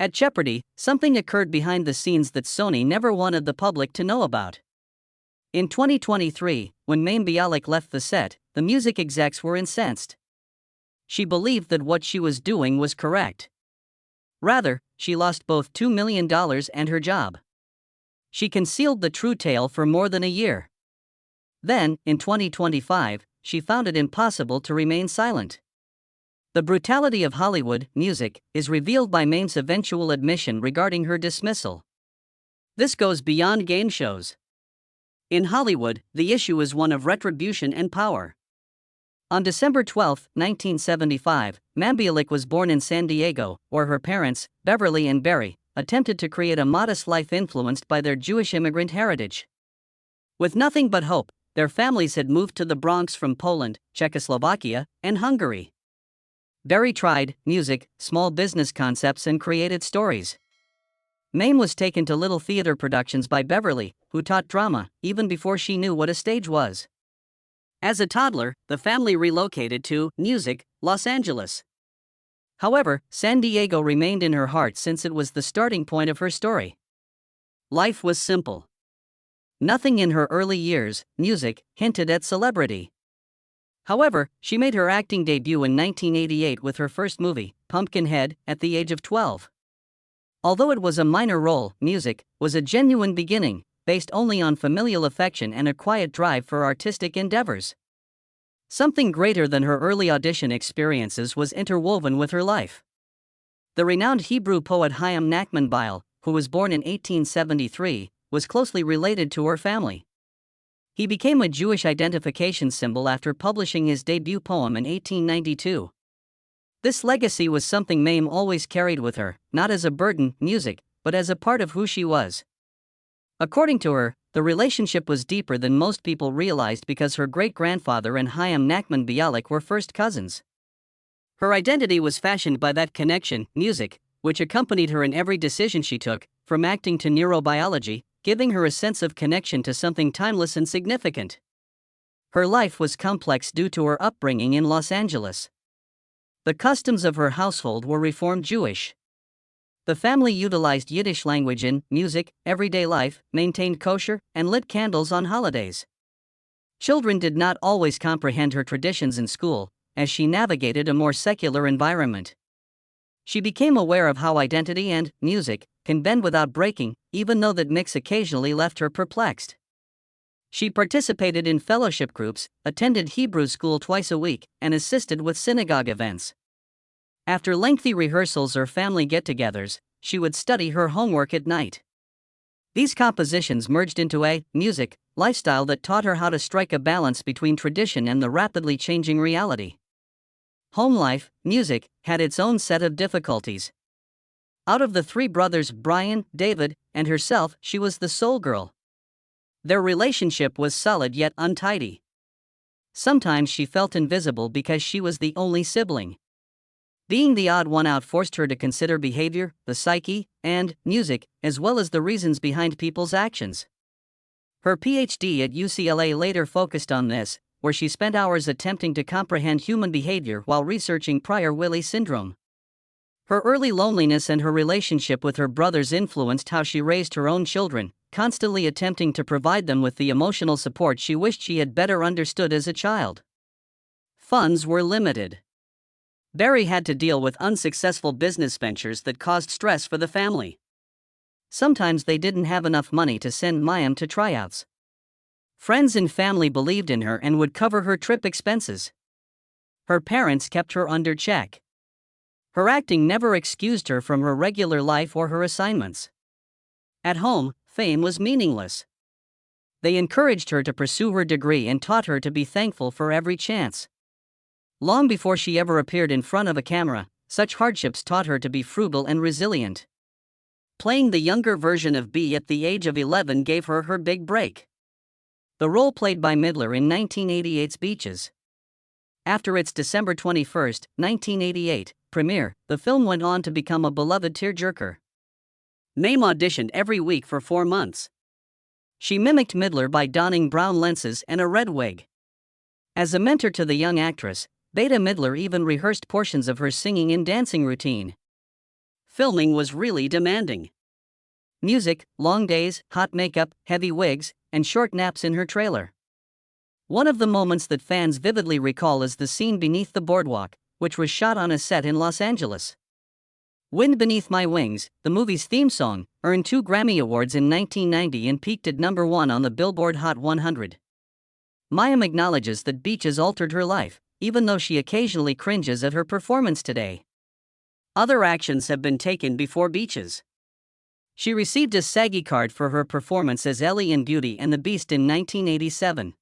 At Jeopardy, something occurred behind the scenes that Sony never wanted the public to know about. In 2023, when Mayim Bialik left the set, the music execs were incensed. She believed that what she was doing was correct. Rather, she lost both $2 million and her job. She concealed the true tale for more than a year. Then, in 2025, she found it impossible to remain silent. The brutality of Hollywood music is revealed by Mayim's eventual admission regarding her dismissal. This goes beyond game shows. In Hollywood, the issue is one of retribution and power. On December 12, 1975, Mayim Bialik was born in San Diego, where her parents, Beverly and Barry, attempted to create a modest life influenced by their Jewish immigrant heritage. With nothing but hope, their families had moved to the Bronx from Poland, Czechoslovakia, and Hungary. Barry tried music, small business concepts, and created stories. Mayim was taken to little theater productions by Beverly, who taught drama, even before she knew what a stage was. As a toddler, the family relocated to music, Los Angeles. However, San Diego remained in her heart since it was the starting point of her story. Life was simple. Nothing in her early years, music, hinted at celebrity. However, she made her acting debut in 1988 with her first movie, Pumpkinhead, at the age of 12. Although it was a minor role, music was a genuine beginning, based only on familial affection and a quiet drive for artistic endeavors. Something greater than her early audition experiences was interwoven with her life. The renowned Hebrew poet Mayim Bialik, who was born in 1873, was closely related to her family. He became a Jewish identification symbol after publishing his debut poem in 1892. This legacy was something Mayim always carried with her, not as a burden, music, but as a part of who she was. According to her, the relationship was deeper than most people realized because her great-grandfather and Mayim Bialik were first cousins. Her identity was fashioned by that connection, music, which accompanied her in every decision she took, from acting to neurobiology, giving her a sense of connection to something timeless and significant. Her life was complex due to her upbringing in Los Angeles. The customs of her household were Reformed Jewish. The family utilized Yiddish language in music, everyday life, maintained kosher, and lit candles on holidays. Children did not always comprehend her traditions in school, as she navigated a more secular environment. She became aware of how identity and music can bend without breaking, even though that mix occasionally left her perplexed. She participated in fellowship groups, attended Hebrew school twice a week, and assisted with synagogue events. After lengthy rehearsals or family get-togethers, she would study her homework at night. These compositions merged into a music lifestyle that taught her how to strike a balance between tradition and the rapidly changing reality. Home life, music, had its own set of difficulties. Out of the three brothers, Brian, David, and herself, she was the sole girl. Their relationship was solid yet untidy. Sometimes she felt invisible because she was the only sibling. Being the odd one out forced her to consider behavior, the psyche, and music, as well as the reasons behind people's actions. Her PhD at UCLA later focused on this, where she spent hours attempting to comprehend human behavior while researching Prader-Willi syndrome. Her early loneliness and her relationship with her brothers influenced how she raised her own children, constantly attempting to provide them with the emotional support she wished she had better understood as a child. Funds were limited. Barry had to deal with unsuccessful business ventures that caused stress for the family. Sometimes they didn't have enough money to send Mayim to tryouts. Friends and family believed in her and would cover her trip expenses. Her parents kept her under check. Her acting never excused her from her regular life or her assignments. At home, fame was meaningless. They encouraged her to pursue her degree and taught her to be thankful for every chance. Long before she ever appeared in front of a camera, such hardships taught her to be frugal and resilient. Playing the younger version of Bee at the age of 11 gave her her big break. The role played by Midler in 1988's Beaches. After its December 21, 1988, premiere, the film went on to become a beloved tearjerker. Mayim auditioned every week for 4 months. She mimicked Midler by donning brown lenses and a red wig. As a mentor to the young actress, Beta Midler even rehearsed portions of her singing and dancing routine. filming was really demanding. Music, long days, hot makeup, heavy wigs, and short naps in her trailer. One of the moments that fans vividly recall is the scene beneath the boardwalk, which was shot on a set in Los Angeles. Wind Beneath My Wings, the movie's theme song, earned 2 Grammy Awards in 1990 and peaked at number 1 on the Billboard Hot 100. Mayim acknowledges that beaches altered her life, even though she occasionally cringes at her performance today. Other actions have been taken before beaches. She received a SAG card for her performance as Ellie in Beauty and the Beast in 1987.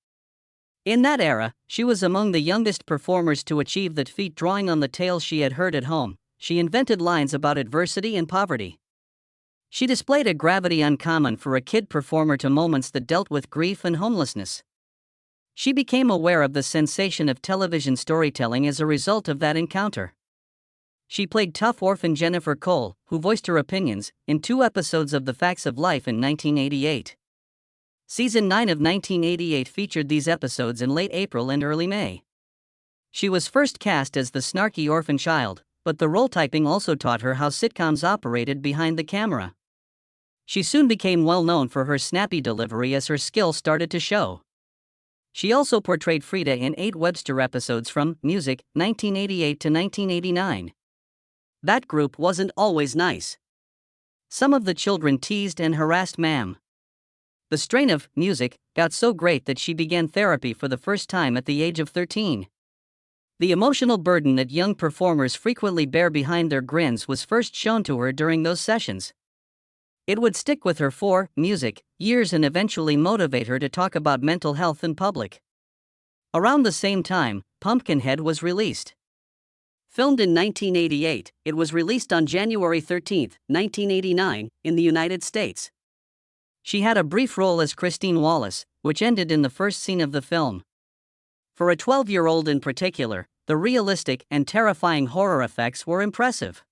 In that era, she was among the youngest performers to achieve that feat, drawing on the tales she had heard at home. She invented lines about adversity and poverty. She displayed a gravity uncommon for a kid performer to moments that dealt with grief and homelessness. She became aware of the sensation of television storytelling as a result of that encounter. She played tough orphan Jennifer Cole, who voiced her opinions, in 2 episodes of The Facts of Life in 1988. Season 9 of 1988 featured these episodes in late April and early May. She was first cast as the snarky orphan child, but the role typing also taught her how sitcoms operated behind the camera. She soon became well known for her snappy delivery as her skill started to show. She also portrayed Frida in 8 Webster episodes from Music, 1988 to 1989. That group wasn't always nice. Some of the children teased and harassed Ma'am. The strain of Music got so great that she began therapy for the first time at the age of 13. The emotional burden that young performers frequently bear behind their grins was first shown to her during those sessions. It would stick with her for Music years and eventually motivate her to talk about mental health in public. Around the same time, Pumpkinhead was released. Filmed in 1988, it was released on January 13, 1989, in the United States. She had a brief role as Christine Wallace, which ended in the first scene of the film. For a 12-year-old in particular, the realistic and terrifying horror effects were impressive.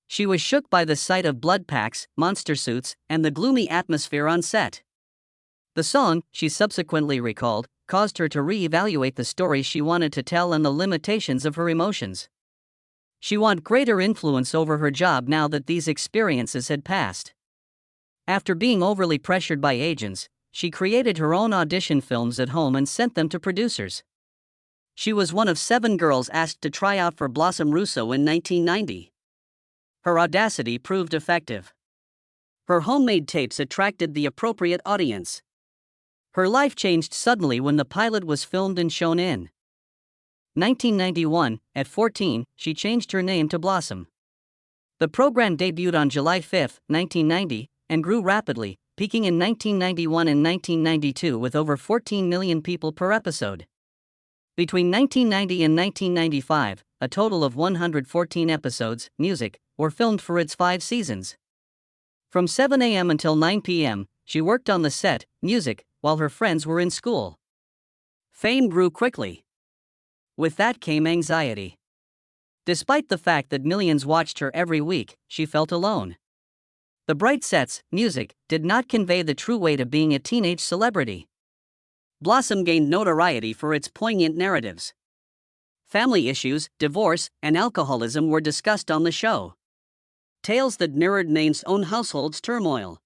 She was shook by the sight of blood packs, monster suits, and the gloomy atmosphere on set. The song, she subsequently recalled, caused her to re-evaluate the story she wanted to tell and the limitations of her emotions. She wanted greater influence over her job now that these experiences had passed. After being overly pressured by agents, she created her own audition films at home and sent them to producers. She was one of 7 girls asked to try out for Blossom Russo in 1990. Her audacity proved effective. Her homemade tapes attracted the appropriate audience. Her life changed suddenly when the pilot was filmed and shown in 1991. At 14, she changed her name to Blossom. The program debuted on July 5, 1990, and grew rapidly, peaking in 1991 and 1992 with over 14 million people per episode. Between 1990 and 1995, a total of 114 episodes, Music, were filmed for its 5 seasons. From 7 a.m. until 9 p.m., she worked on the set, Music, while her friends were in school. Fame grew quickly. With that came anxiety. Despite the fact that millions watched her every week, she felt alone. The bright sets, Music, did not convey the true weight of being a teenage celebrity. Blossom gained notoriety for its poignant narratives. Family issues, divorce, and alcoholism were discussed on the show. Tales that mirrored Name's own household's turmoil.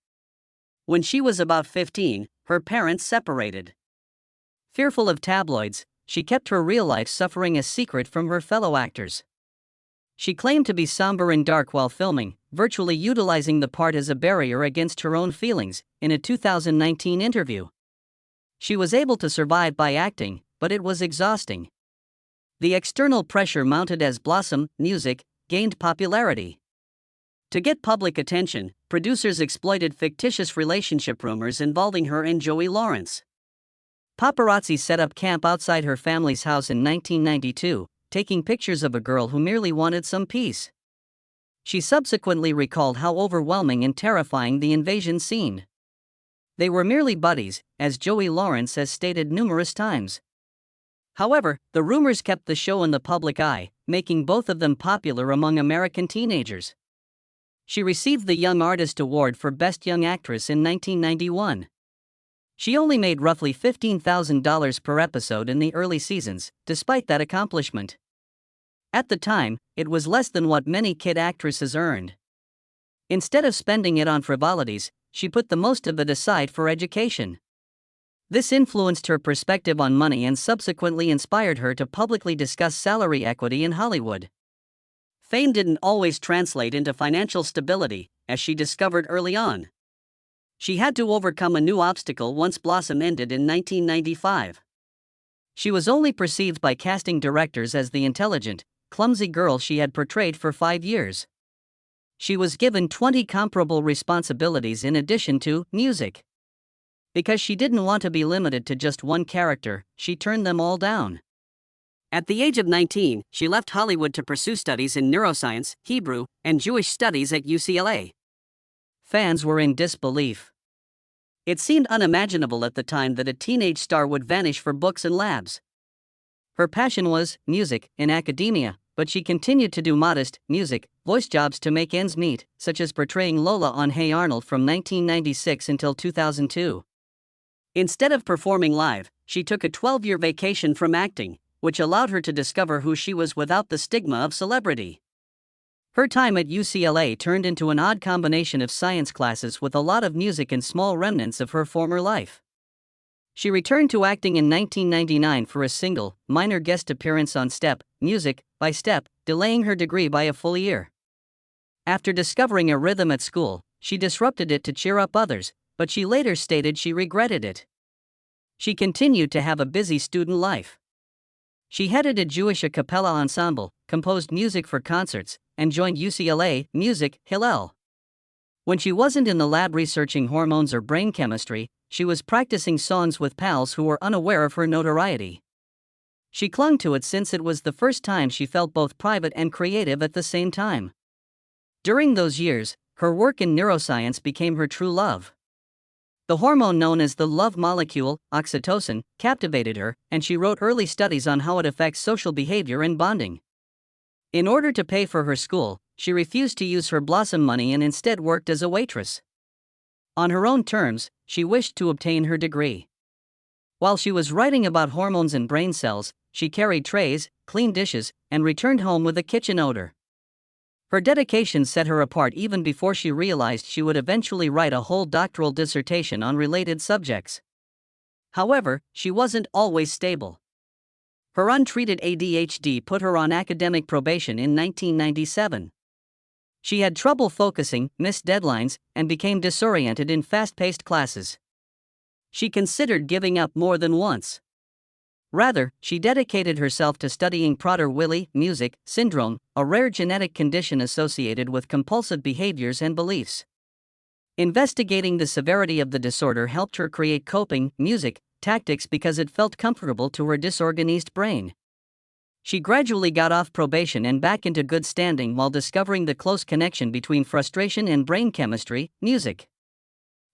When she was about 15, her parents separated. Fearful of tabloids, she kept her real-life suffering a secret from her fellow actors. She claimed to be somber and dark while filming, virtually utilizing the part as a barrier against her own feelings, in a 2019 interview. She was able to survive by acting, but it was exhausting. The external pressure mounted as Blossom, Music, gained popularity. To get public attention, producers exploited fictitious relationship rumors involving her and Joey Lawrence. Paparazzi set up camp outside her family's house in 1992, taking pictures of a girl who merely wanted some peace. She subsequently recalled how overwhelming and terrifying the invasion seemed. They were merely buddies, as Joey Lawrence has stated numerous times. However, the rumors kept the show in the public eye, making both of them popular among American teenagers. She received the Young Artist Award for Best Young Actress in 1991. She only made roughly $15,000 per episode in the early seasons, despite that accomplishment. At the time, it was less than what many kid actresses earned. Instead of spending it on frivolities, she put the most of it aside for education. This influenced her perspective on money and subsequently inspired her to publicly discuss salary equity in Hollywood. Fame didn't always translate into financial stability, as she discovered early on. She had to overcome a new obstacle once Blossom ended in 1995. She was only perceived by casting directors as the intelligent, clumsy girl she had portrayed for 5 years. She was given 20 comparable responsibilities in addition to music. Because she didn't want to be limited to just one character, she turned them all down. At the age of 19, she left Hollywood to pursue studies in neuroscience, Hebrew, and Jewish studies at UCLA. Fans were in disbelief. It seemed unimaginable at the time that a teenage star would vanish for books and labs. Her passion was music in academia, but she continued to do modest music voice jobs to make ends meet, such as portraying Lola on Hey Arnold from 1996 until 2002. Instead of performing live, she took a 12-year vacation from acting, which allowed her to discover who she was without the stigma of celebrity. Her time at UCLA turned into an odd combination of science classes with a lot of music and small remnants of her former life. She returned to acting in 1999 for a single, minor guest appearance on Step, Music, by Step, delaying her degree by a full year. After discovering a rhythm at school, she disrupted it to cheer up others, but she later stated she regretted it. She continued to have a busy student life. She headed a Jewish a cappella ensemble, composed music for concerts, and joined UCLA Music Hillel. When she wasn't in the lab researching hormones or brain chemistry, she was practicing songs with pals who were unaware of her notoriety. She clung to it since it was the first time she felt both private and creative at the same time. During those years, her work in neuroscience became her true love. The hormone known as the love molecule, oxytocin, captivated her, and she wrote early studies on how it affects social behavior and bonding. In order to pay for her school, she refused to use her Blossom money and instead worked as a waitress. On her own terms, she wished to obtain her degree. While she was writing about hormones and brain cells, she carried trays, cleaned dishes, and returned home with a kitchen odor. Her dedication set her apart even before she realized she would eventually write a whole doctoral dissertation on related subjects. However, she wasn't always stable. Her untreated ADHD put her on academic probation in 1997. She had trouble focusing, missed deadlines, and became disoriented in fast-paced classes. She considered giving up more than once. Rather, she dedicated herself to studying Prader-Willi music syndrome, a rare genetic condition associated with compulsive behaviors and beliefs. Investigating the severity of the disorder helped her create coping music tactics because it felt comfortable to her disorganized brain. She gradually got off probation and back into good standing while discovering the close connection between frustration and brain chemistry, music.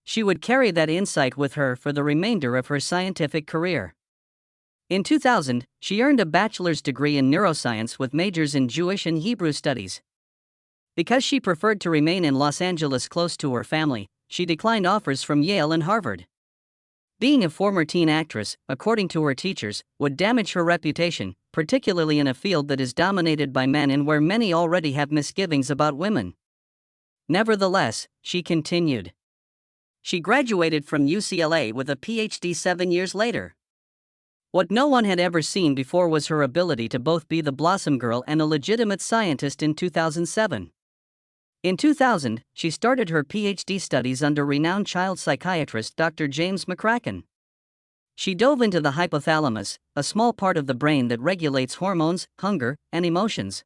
She would carry that insight with her for the remainder of her scientific career. In 2000, she earned a bachelor's degree in neuroscience with majors in Jewish and Hebrew studies. Because she preferred to remain in Los Angeles close to her family, she declined offers from Yale and Harvard. Being a former teen actress, according to her teachers, would damage her reputation, particularly in a field that is dominated by men and where many already have misgivings about women. Nevertheless, she continued. She graduated from UCLA with a PhD 7 years later. What no one had ever seen before was her ability to both be the Blossom Girl and a legitimate scientist in 2007. In 2000, she started her PhD studies under renowned child psychiatrist Dr. James McCracken. She dove into the hypothalamus, a small part of the brain that regulates hormones, hunger, and emotions.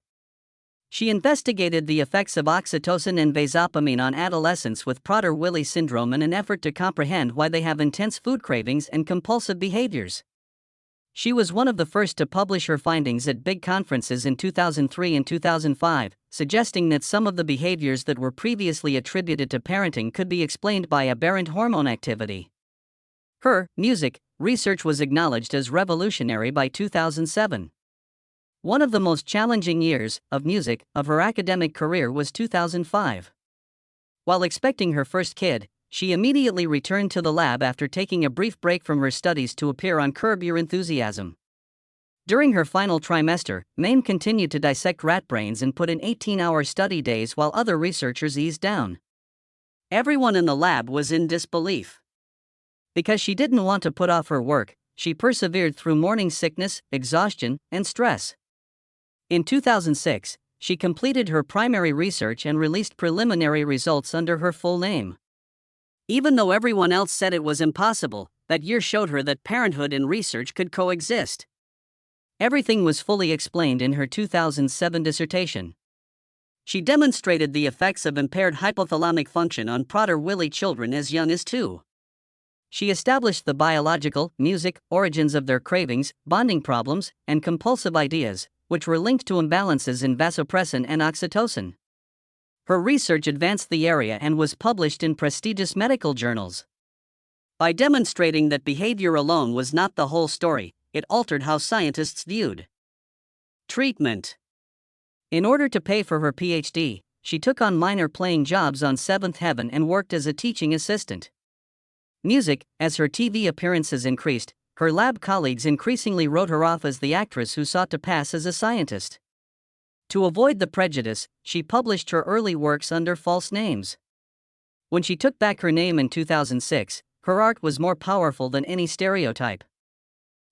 She investigated the effects of oxytocin and vasopamine on adolescents with Prader-Willi syndrome in an effort to comprehend why they have intense food cravings and compulsive behaviors. She was one of the first to publish her findings at big conferences in 2003 and 2005, suggesting that some of the behaviors that were previously attributed to parenting could be explained by aberrant hormone activity. Her music research was acknowledged as revolutionary by 2007. One of the most challenging years of music of her academic career was 2005. While expecting her first kid, she immediately returned to the lab after taking a brief break from her studies to appear on Curb Your Enthusiasm. During her final trimester, Mayim continued to dissect rat brains and put in 18-hour study days while other researchers eased down. Everyone in the lab was in disbelief. Because she didn't want to put off her work, she persevered through morning sickness, exhaustion, and stress. In 2006, she completed her primary research and released preliminary results under her full name. Even though everyone else said it was impossible, that year showed her that parenthood and research could coexist. Everything was fully explained in her 2007 dissertation. She demonstrated the effects of impaired hypothalamic function on Prader-Willi children as young as 2. She established the biological, music, origins of their cravings, bonding problems, and compulsive ideas, which were linked to imbalances in vasopressin and oxytocin. Her research advanced the area and was published in prestigious medical journals. By demonstrating that behavior alone was not the whole story, it altered how scientists viewed treatment. In order to pay for her PhD, she took on minor playing jobs on Seventh Heaven and worked as a teaching assistant. Music, as her TV appearances increased, her lab colleagues increasingly wrote her off as the actress who sought to pass as a scientist. To avoid the prejudice, she published her early works under false names. When she took back her name in 2006, her art was more powerful than any stereotype.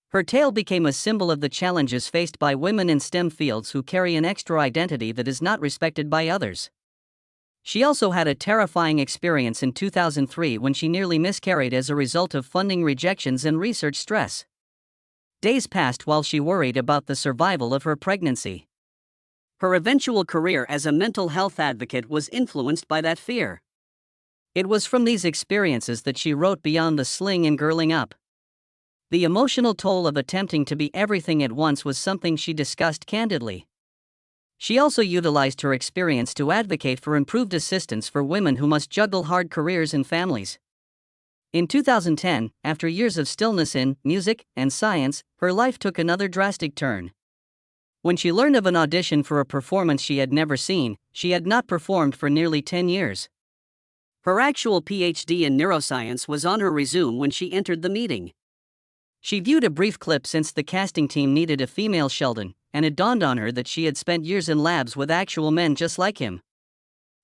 Her tale became a symbol of the challenges faced by women in STEM fields who carry an extra identity that is not respected by others. She also had a terrifying experience in 2003 when she nearly miscarried as a result of funding rejections and research stress. Days passed while she worried about the survival of her pregnancy. Her eventual career as a mental health advocate was influenced by that fear. It was from these experiences that she wrote Beyond the Sling and Girling Up. The emotional toll of attempting to be everything at once was something she discussed candidly. She also utilized her experience to advocate for improved assistance for women who must juggle hard careers and families. In 2010, after years of stillness in music and science, her life took another drastic turn. When she learned of an audition for a performance she had never seen, she had not performed for nearly 10 years. Her actual PhD in neuroscience was on her resume when she entered the meeting. She viewed a brief clip since the casting team needed a female Sheldon, and it dawned on her that she had spent years in labs with actual men just like him.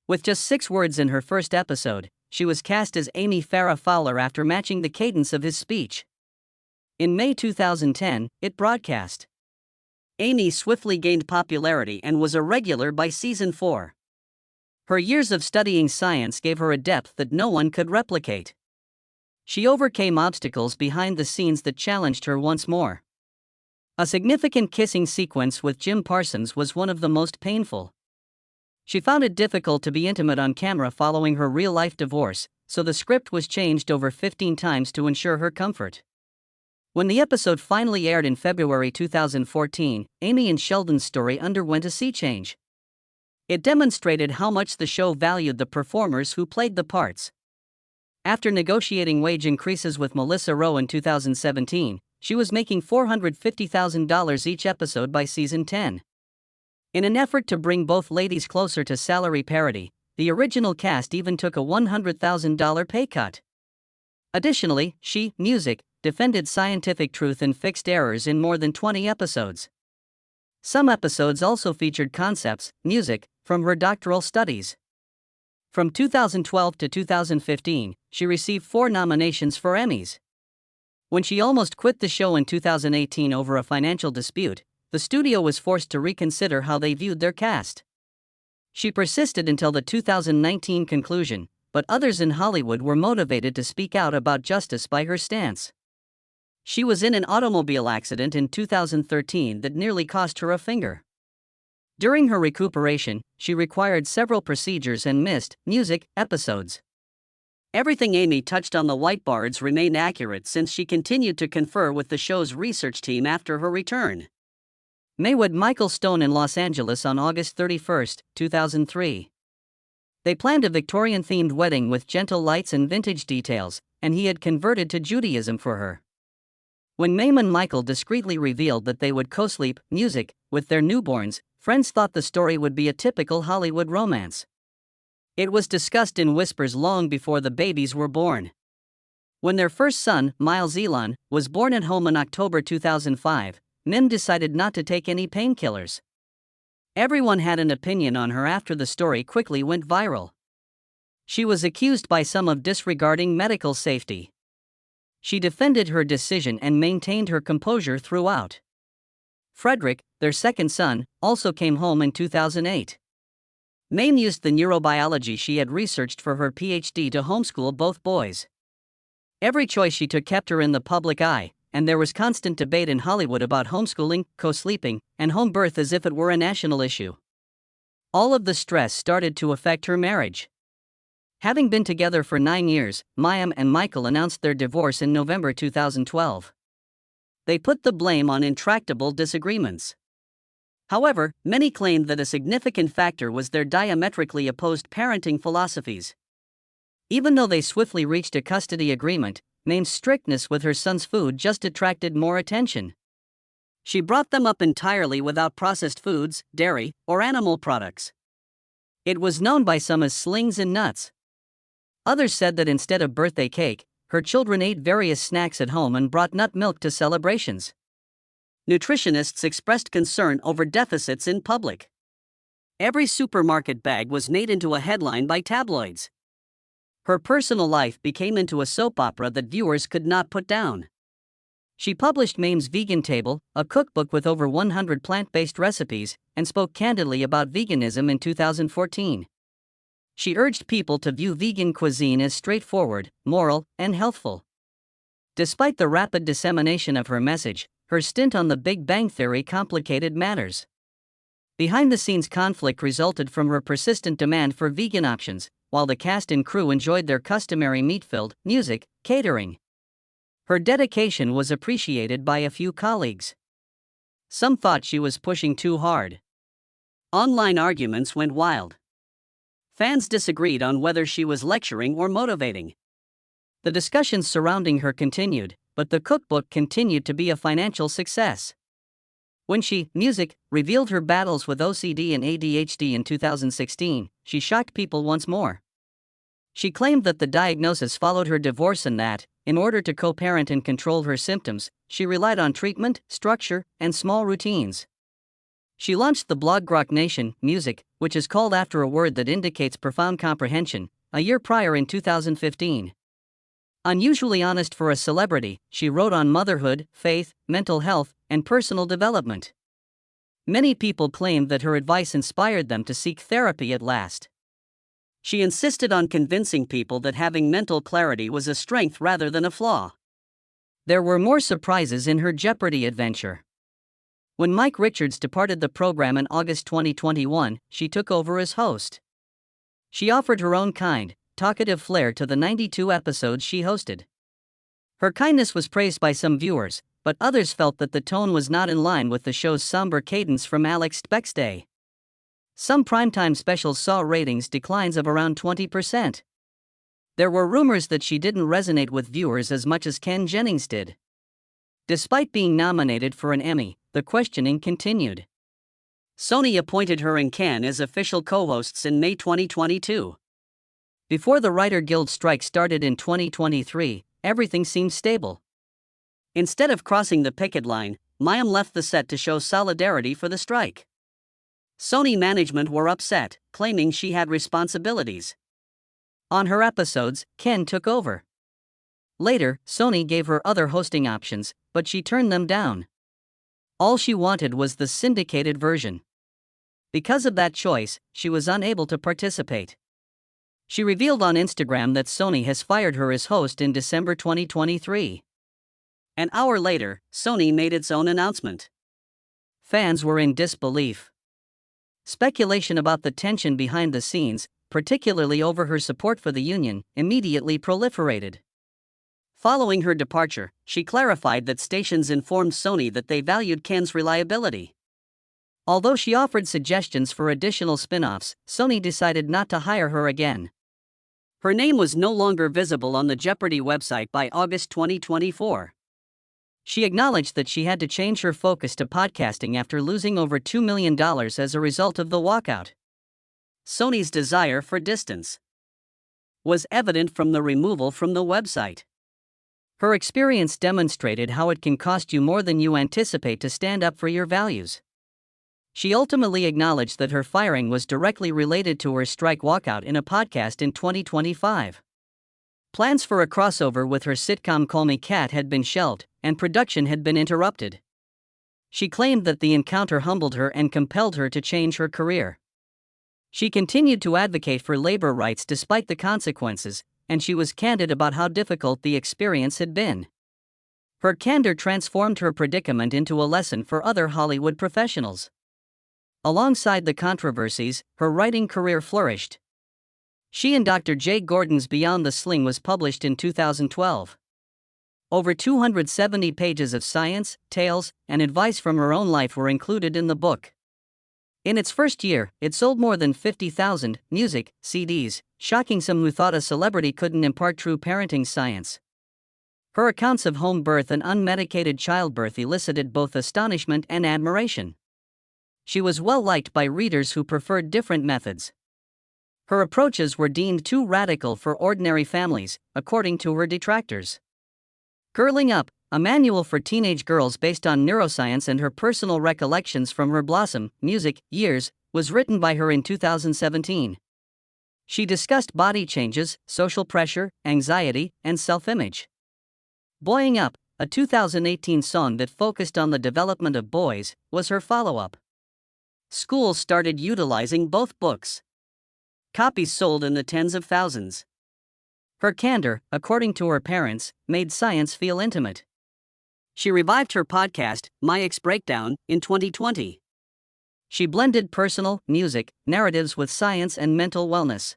With just 6 words in her first episode, she was cast as Amy Farrah Fowler after matching the cadence of his speech. In May 2010, it broadcast. Amy swiftly gained popularity and was a regular by season 4. Her years of studying science gave her a depth that no one could replicate. She overcame obstacles behind the scenes that challenged her once more. A significant kissing sequence with Jim Parsons was one of the most painful. She found it difficult to be intimate on camera following her real-life divorce, so the script was changed over 15 times to ensure her comfort. When the episode finally aired in February 2014, Amy and Sheldon's story underwent a sea change. It demonstrated how much the show valued the performers who played the parts. After negotiating wage increases with Melissa Rowe in 2017, she was making $450,000 each episode by season 10. In an effort to bring both ladies closer to salary parity, the original cast even took a $100,000 pay cut. Additionally, music, defended scientific truth and fixed errors in more than 20 episodes. Some episodes also featured concepts, music, from her doctoral studies. From 2012 to 2015, she received 4 nominations for Emmys. When she almost quit the show in 2018 over a financial dispute, the studio was forced to reconsider how they viewed their cast. She persisted until the 2019 conclusion, but others in Hollywood were motivated to speak out about justice by her stance. She was in an automobile accident in 2013 that nearly cost her a finger. During her recuperation, she required several procedures and missed music episodes. Everything Amy touched on the whiteboards remained accurate since she continued to confer with the show's research team after her return. May wed Michael Stone in Los Angeles on August 31, 2003. They planned a Victorian-themed wedding with gentle lights and vintage details, and he had converted to Judaism for her. When Mayim and Michael discreetly revealed that they would co-sleep music with their newborns, friends thought the story would be a typical Hollywood romance. It was discussed in whispers long before the babies were born. When their first son, Miles Elon, was born at home in October 2005, Mayim decided not to take any painkillers. Everyone had an opinion on her after the story quickly went viral. She was accused by some of disregarding medical safety. She defended her decision and maintained her composure throughout. Frederick, their second son, also came home in 2008. Mayim used the neurobiology she had researched for her PhD to homeschool both boys. Every choice she took kept her in the public eye, and there was constant debate in Hollywood about homeschooling, co-sleeping, and home birth as if it were a national issue. All of the stress started to affect her marriage. Having been together for 9 years, Mayim and Michael announced their divorce in November 2012. They put the blame on intractable disagreements. However, many claimed that a significant factor was their diametrically opposed parenting philosophies. Even though they swiftly reached a custody agreement, Mayim's strictness with her son's food just attracted more attention. She brought them up entirely without processed foods, dairy, or animal products. It was known by some as slings and nuts. Others said that instead of birthday cake, her children ate various snacks at home and brought nut milk to celebrations. Nutritionists expressed concern over deficits in public. Every supermarket bag was made into a headline by tabloids. Her personal life became into a soap opera that viewers could not put down. She published Mayim's Vegan Table, a cookbook with over 100 plant-based recipes, and spoke candidly about veganism in 2014. She urged people to view vegan cuisine as straightforward, moral, and healthful. Despite the rapid dissemination of her message, her stint on The Big Bang Theory complicated matters. Behind-the-scenes conflict resulted from her persistent demand for vegan options, while the cast and crew enjoyed their customary meat-filled music, catering. Her dedication was appreciated by a few colleagues. Some thought she was pushing too hard. Online arguments went wild. Fans disagreed on whether she was lecturing or motivating. The discussions surrounding her continued, but the cookbook continued to be a financial success. When she, music, revealed her battles with OCD and ADHD in 2016, she shocked people once more. She claimed that the diagnosis followed her divorce and that, in order to co-parent and control her symptoms, she relied on treatment, structure, and small routines. She launched the blog Grok Nation, Music, which is called after a word that indicates profound comprehension, a year prior in 2015. Unusually honest for a celebrity, she wrote on motherhood, faith, mental health, and personal development. Many people claimed that her advice inspired them to seek therapy at last. She insisted on convincing people that having mental clarity was a strength rather than a flaw. There were more surprises in her Jeopardy adventure. When Mike Richards departed the program in August 2021, she took over as host. She offered her own kind, talkative flair to the 92 episodes she hosted. Her kindness was praised by some viewers, but others felt that the tone was not in line with the show's somber cadence from Alex Speck's day. Some primetime specials saw ratings declines of around 20%. There were rumors that she didn't resonate with viewers as much as Ken Jennings did. Despite being nominated for an Emmy, the questioning continued. Sony appointed her and Ken as official co-hosts in May 2022. Before the Writer Guild strike started in 2023, everything seemed stable. Instead of crossing the picket line, Mayim left the set to show solidarity for the strike. Sony management were upset, claiming she had responsibilities. On her episodes, Ken took over. Later, Sony gave her other hosting options, but she turned them down. All she wanted was the syndicated version. Because of that choice, she was unable to participate. She revealed on Instagram that Sony has fired her as host in December 2023. An hour later, Sony made its own announcement. Fans were in disbelief. Speculation about the tension behind the scenes, particularly over her support for the union, immediately proliferated. Following her departure, she clarified that stations informed Sony that they valued Ken's reliability. Although she offered suggestions for additional spin-offs, Sony decided not to hire her again. Her name was no longer visible on the Jeopardy website by August 2024. She acknowledged that she had to change her focus to podcasting after losing over $2 million as a result of the walkout. Sony's desire for distance was evident from the removal from the website. Her experience demonstrated how it can cost you more than you anticipate to stand up for your values. She ultimately acknowledged that her firing was directly related to her strike walkout in a podcast in 2025. Plans for a crossover with her sitcom Call Me Kat had been shelved, and production had been interrupted. She claimed that the encounter humbled her and compelled her to change her career. She continued to advocate for labor rights despite the consequences, and she was candid about how difficult the experience had been. Her candor transformed her predicament into a lesson for other Hollywood professionals. Alongside the controversies, her writing career flourished. She and Dr. Jay Gordon's Beyond the Sling was published in 2012. Over 270 pages of science, tales, and advice from her own life were included in the book. In its first year, it sold more than 50,000 music CDs, shocking some who thought a celebrity couldn't impart true parenting science. Her accounts of home birth and unmedicated childbirth elicited both astonishment and admiration. She was well liked by readers who preferred different methods. Her approaches were deemed too radical for ordinary families, according to her detractors. Girling Up, a manual for teenage girls based on neuroscience and her personal recollections from her Blossom music years, was written by her in 2017. She discussed body changes, social pressure, anxiety, and self-image. Boying Up, a 2018 song that focused on the development of boys, was her follow-up. Schools started utilizing both books. Copies sold in the tens of thousands. Her candor, according to her parents, made science feel intimate. She revived her podcast, My Ex Breakdown, in 2020. She blended personal, music, narratives with science and mental wellness.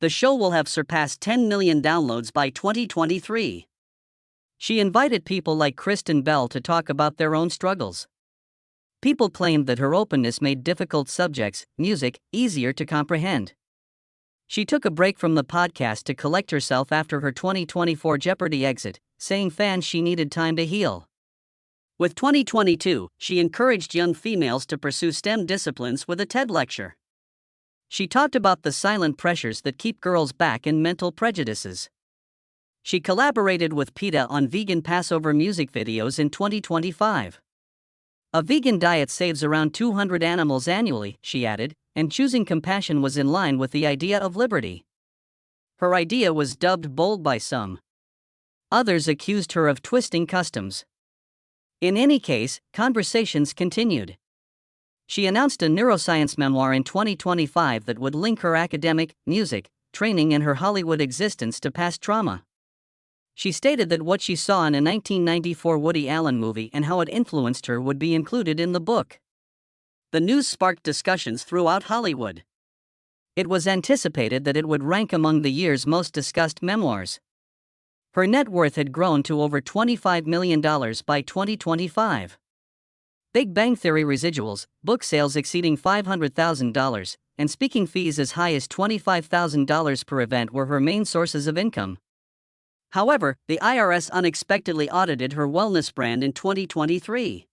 The show will have surpassed 10 million downloads by 2023. She invited people like Kristen Bell to talk about their own struggles. People claimed that her openness made difficult subjects, music, easier to comprehend. She took a break from the podcast to collect herself after her 2024 Jeopardy exit, saying fans she needed time to heal. With 2022, she encouraged young females to pursue STEM disciplines with a TED lecture. She talked about the silent pressures that keep girls back and mental prejudices. She collaborated with PETA on vegan Passover music videos in 2025. A vegan diet saves around 200 animals annually, she added, and choosing compassion was in line with the idea of liberty. Her idea was dubbed bold by some. Others accused her of twisting customs. In any case, conversations continued. She announced a neuroscience memoir in 2025 that would link her academic, music, training and her Hollywood existence to past trauma. She stated that what she saw in a 1994 Woody Allen movie and how it influenced her would be included in the book. The news sparked discussions throughout Hollywood. It was anticipated that it would rank among the year's most discussed memoirs. Her net worth had grown to over $25 million by 2025. Big Bang Theory residuals, book sales exceeding $500,000, and speaking fees as high as $25,000 per event were her main sources of income. However, the IRS unexpectedly audited her wellness brand in 2023.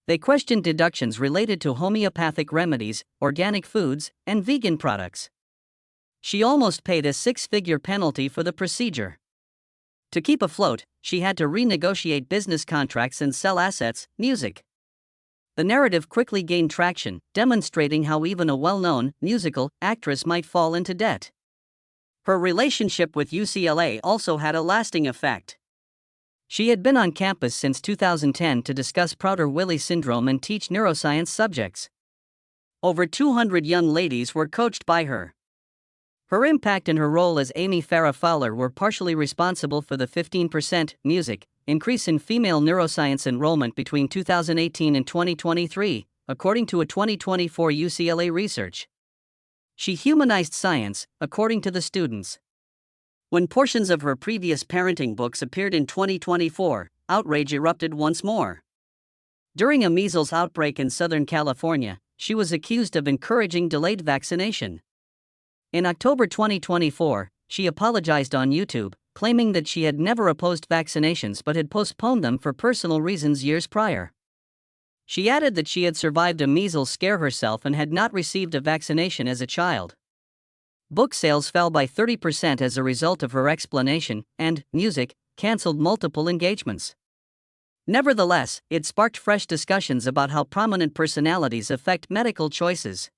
They questioned deductions related to homeopathic remedies, organic foods, and vegan products. She almost paid a six-figure penalty for the procedure. To keep afloat, she had to renegotiate business contracts and sell assets, music. The narrative quickly gained traction, demonstrating how even a well-known musical actress might fall into debt. Her relationship with UCLA also had a lasting effect. She had been on campus since 2010 to discuss Prader-Willi syndrome and teach neuroscience subjects. Over 200 young ladies were coached by her. Her impact and her role as Amy Farrah Fowler were partially responsible for the 15% music increase in female neuroscience enrollment between 2018 and 2023, according to a 2024 UCLA research. She humanized science, according to the students. When portions of her previous parenting books appeared in 2024, outrage erupted once more. During a measles outbreak in Southern California, she was accused of encouraging delayed vaccination. In October 2024, she apologized on YouTube, claiming that she had never opposed vaccinations but had postponed them for personal reasons years prior. She added that she had survived a measles scare herself and had not received a vaccination as a child. Book sales fell by 30% as a result of her explanation, and music cancelled multiple engagements. Nevertheless, it sparked fresh discussions about how prominent personalities affect medical choices.